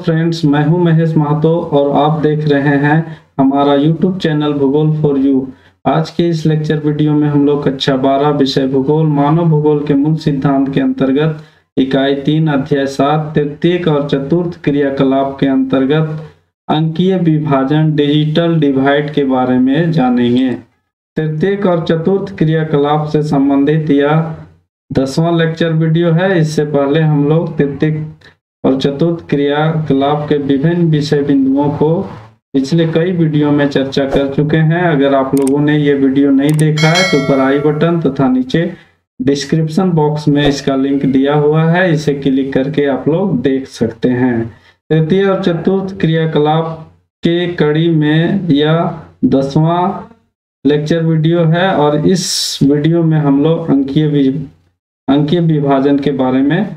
Friends, मैं हूं महेश महतो और आप देख रहे हैं हमारा यूट्यूब चैनल भूगोल फॉर यू। आज के इस लेक्चर वीडियो में हम लोग कक्षा 12 विषय भूगोल मानव भूगोल के मूल सिद्धांत के अंतर्गत इकाई 3 अध्याय 7 तृतीयक और चतुर्थ क्रियाकलाप के अंतर्गत अंकीय विभाजन डिजिटल डिवाइड के बारे में जानेंगे। तृतीयक और चतुर्थ क्रियाकलाप से संबंधित यह 10वां लेक्चर वीडियो है। इससे पहले हम लोग तृतीयक और चतुर्थ क्रियाकलाप के विभिन्न विषय बिंदुओं को पिछले कई वीडियो में चर्चा कर चुके हैं। अगर आप लोगों ने ये वीडियो नहीं देखा है तो ऊपर आई बटन तथा नीचे डिस्क्रिप्शन बॉक्स में इसका लिंक दिया हुआ है, इसे क्लिक करके आप लोग देख सकते हैं। तृतीय और चतुर्थ क्रियाकलाप के कड़ी में यह 10वां लेक्चर वीडियो है और इस वीडियो में हम लोग अंकीय विभाजन के बारे में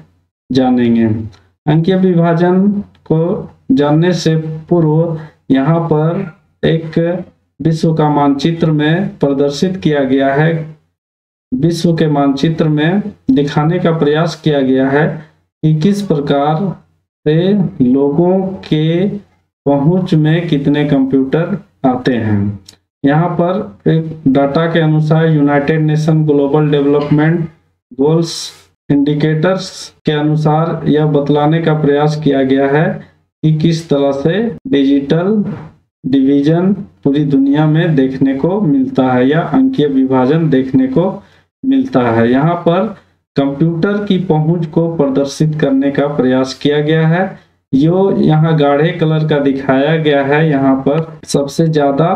जानेंगे। अंकीय विभाजन को जानने से पूर्व यहाँ पर एक विश्व का मानचित्र में प्रदर्शित किया गया है। विश्व के मानचित्र में दिखाने का प्रयास किया गया है कि किस प्रकार से लोगों के पहुंच में कितने कंप्यूटर आते हैं। यहाँ पर एक डाटा के अनुसार United nation global development goals indicators के अनुसार यह बतलाने का प्रयास किया गया है कि किस तरह से डिजिटल डिवीजन पूरी दुनिया में देखने को मिलता है या अंकीय विभाजन देखने को मिलता है। यहाँ पर कंप्यूटर की पहुंच को प्रदर्शित करने का प्रयास किया गया है। यो यहाँ गाढ़े कलर का दिखाया गया है। यहाँ पर सबसे ज्यादा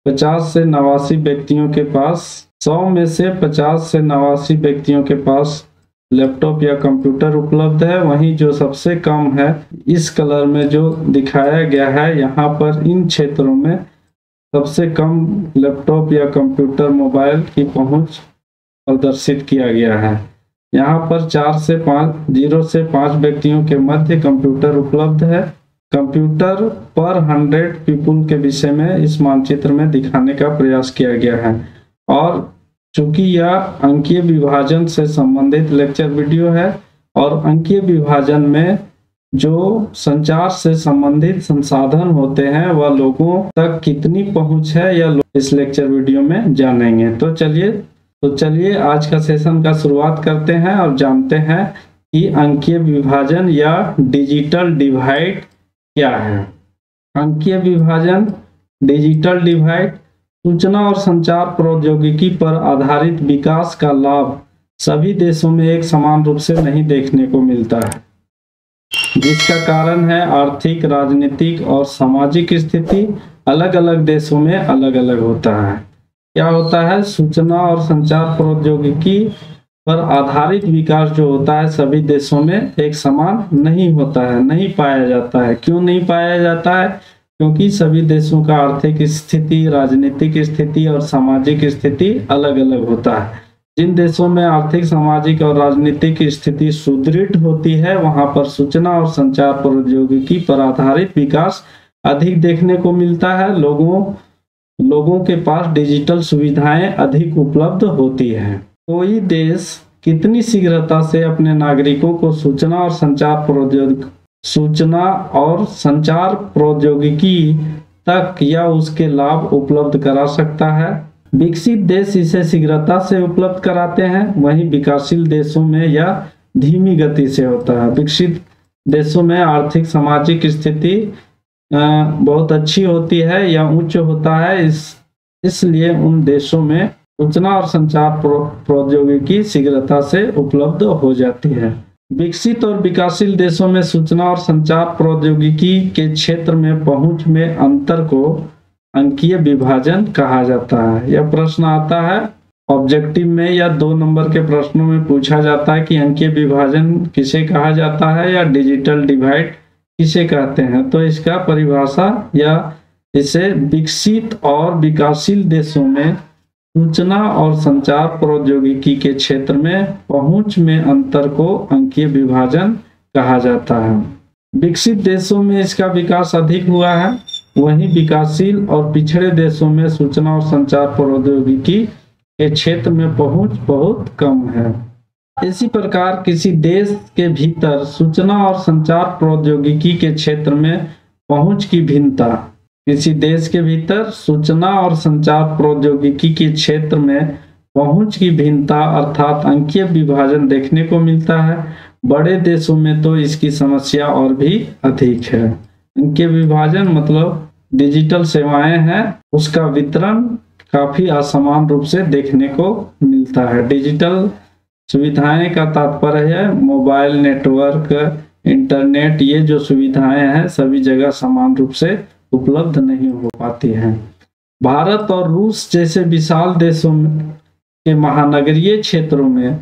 50 से 89 व्यक्तियों के पास, 100 में से 50 से 89 व्यक्तियों के पास लैपटॉप या कंप्यूटर उपलब्ध है। वहीं जो सबसे कम है इस कलर में जो दिखाया गया है, यहाँ पर इन क्षेत्रों में सबसे कम लैपटॉप या कंप्यूटर मोबाइल की पहुंच प्रदर्शित किया गया है। यहाँ पर 0 से 5 व्यक्तियों के मध्य कंप्यूटर उपलब्ध है। कंप्यूटर पर 100 पीपुल के विषय में इस मानचित्र में दिखाने का प्रयास किया गया है। और चूंकि यह अंकीय विभाजन से संबंधित लेक्चर वीडियो है और अंकीय विभाजन में जो संचार से संबंधित संसाधन होते हैं वह लोगों तक कितनी पहुंच है यह इस लेक्चर वीडियो में जानेंगे। तो चलिए आज का सेशन का शुरुआत करते हैं और जानते हैं कि अंकीय विभाजन या डिजिटल डिवाइड क्या है। अंकीय विभाजन डिजिटल डिवाइड सूचना और संचार प्रौद्योगिकी पर आधारित विकास का लाभ सभी देशों में एक समान रूप से नहीं देखने को मिलता है, जिसका कारण है आर्थिक, राजनीतिक और सामाजिक स्थिति अलग अलग देशों में अलग अलग होता है। क्या होता है, सूचना और संचार प्रौद्योगिकी पर आधारित विकास जो होता है सभी देशों में एक समान नहीं होता है, नहीं पाया जाता है। क्यों नहीं पाया जाता है? क्योंकि सभी देशों का आर्थिक स्थिति, राजनीतिक स्थिति और सामाजिक स्थिति अलग अलग होता है। जिन देशों में आर्थिक, सामाजिक और राजनीतिक स्थिति सुदृढ़ होती है वहां पर सूचना और संचार प्रौद्योगिकी पर आधारित विकास अधिक देखने को मिलता है। लोगों के पास डिजिटल सुविधाएं अधिक उपलब्ध होती है। कोई देश कितनी शीघ्रता से अपने नागरिकों को सूचना और संचार प्रौद्योगिकी तक या उसके लाभ उपलब्ध करा सकता है। विकसित देश इसे शीघ्रता से उपलब्ध कराते हैं, वहीं विकासशील देशों में यह धीमी गति से होता है। विकसित देशों में आर्थिक, सामाजिक स्थिति बहुत अच्छी होती है या उच्च होता है, इसलिए उन देशों में सूचना और संचार प्रौद्योगिकी शीघ्रता से उपलब्ध हो जाती है। विकसित और विकासशील देशों में सूचना और संचार प्रौद्योगिकी के क्षेत्र में पहुंच में अंतर को अंकीय विभाजन कहा जाता है। यह प्रश्न आता है ऑब्जेक्टिव में या 2 नंबर के प्रश्नों में पूछा जाता है कि अंकीय विभाजन किसे कहा जाता है या डिजिटल डिवाइड किसे कहते हैं। तो इसका परिभाषा या इसे विकसित और विकासशील देशों में सूचना और संचार प्रौद्योगिकी के क्षेत्र में पहुंच में अंतर को अंकीय विभाजन कहा जाता है। विकसित देशों में इसका विकास अधिक हुआ है, वहीं विकासशील और पिछड़े देशों में सूचना और संचार प्रौद्योगिकी के क्षेत्र में पहुंच बहुत कम है। इसी प्रकार किसी देश के भीतर सूचना और संचार प्रौद्योगिकी के क्षेत्र में पहुंच की भिन्नता। किसी देश के भीतर सूचना और संचार प्रौद्योगिकी के क्षेत्र में पहुंच की भिन्नता अर्थात अंकीय विभाजन देखने को मिलता है। बड़े देशों में तो इसकी समस्या और भी अधिक है। अंकीय विभाजन मतलब डिजिटल सेवाएं हैं, उसका वितरण काफी असमान रूप से देखने को मिलता है। डिजिटल सुविधाएं का तात्पर्य है मोबाइल नेटवर्क, इंटरनेट, ये जो सुविधाएं हैं सभी जगह समान रूप से उपलब्ध नहीं हो पाती हैं। भारत और रूस जैसे विशाल देशों के महानगरीय क्षेत्रों में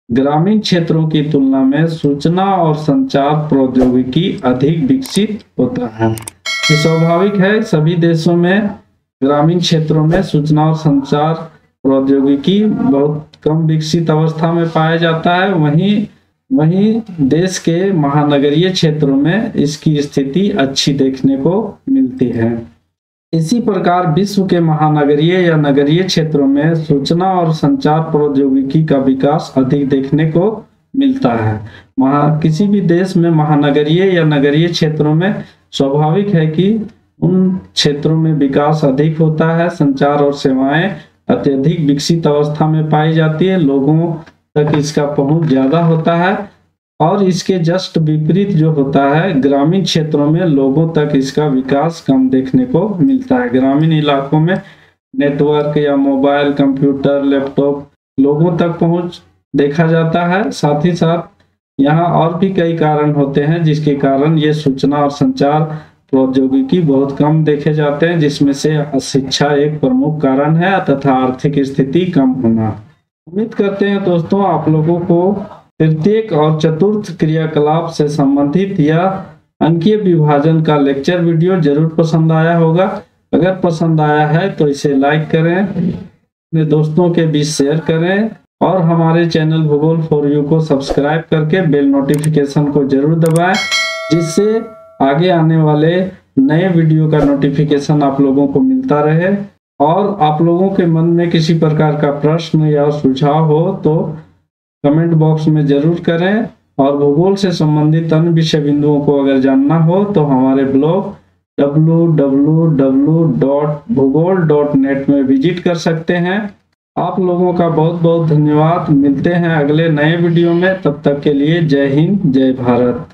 ग्रामीण क्षेत्रों की तुलना में सूचना और संचार प्रौद्योगिकी अधिक विकसित होता है। ये स्वाभाविक है, सभी देशों में ग्रामीण क्षेत्रों में सूचना और संचार प्रौद्योगिकी बहुत कम विकसित अवस्था में पाया जाता है। वहीं देश के महानगरीय क्षेत्रों में इसकी स्थिति अच्छी देखने को मिलती है। इसी प्रकार विश्व के महानगरीय या नगरीय क्षेत्रों में सूचना और संचार प्रौद्योगिकी का विकास अधिक देखने को मिलता है। किसी भी देश में महानगरीय या नगरीय क्षेत्रों में स्वाभाविक है कि उन क्षेत्रों में विकास अधिक होता है, संचार और सेवाएं अत्यधिक विकसित अवस्था में पाई जाती है, लोगों तक इसका पहुंच ज्यादा होता है। और इसके जस्ट विपरीत जो होता है ग्रामीण क्षेत्रों में लोगों तक इसका विकास कम देखने को मिलता है। ग्रामीण इलाकों में नेटवर्क या मोबाइल, कंप्यूटर, लैपटॉप लोगों तक पहुंच देखा जाता है। साथ ही साथ यहाँ और भी कई कारण होते हैं जिसके कारण ये सूचना और संचार प्रौद्योगिकी बहुत कम देखे जाते हैं, जिसमें से अशिक्षा एक प्रमुख कारण है तथा आर्थिक स्थिति कम होना। उम्मीद करते हैं दोस्तों आप लोगों को तृतीयक और चतुर्थ क्रियाकलाप से संबंधित या अंकीय विभाजन का लेक्चर वीडियो जरूर पसंद आया होगा। अगर पसंद आया है तो इसे लाइक करें, अपने दोस्तों के बीच शेयर करें और हमारे चैनल भूगोल फॉर यू को सब्सक्राइब करके बेल नोटिफिकेशन को जरूर दबाएं, जिससे आगे आने वाले नए वीडियो का नोटिफिकेशन आप लोगों को मिलता रहे। और आप लोगों के मन में किसी प्रकार का प्रश्न या सुझाव हो तो कमेंट बॉक्स में जरूर करें। और भूगोल से संबंधित अन्य विषय बिंदुओं को अगर जानना हो तो हमारे ब्लॉग www.bhugol.net में विजिट कर सकते हैं। आप लोगों का बहुत बहुत धन्यवाद। मिलते हैं अगले नए वीडियो में, तब तक के लिए जय हिंद, जय भारत।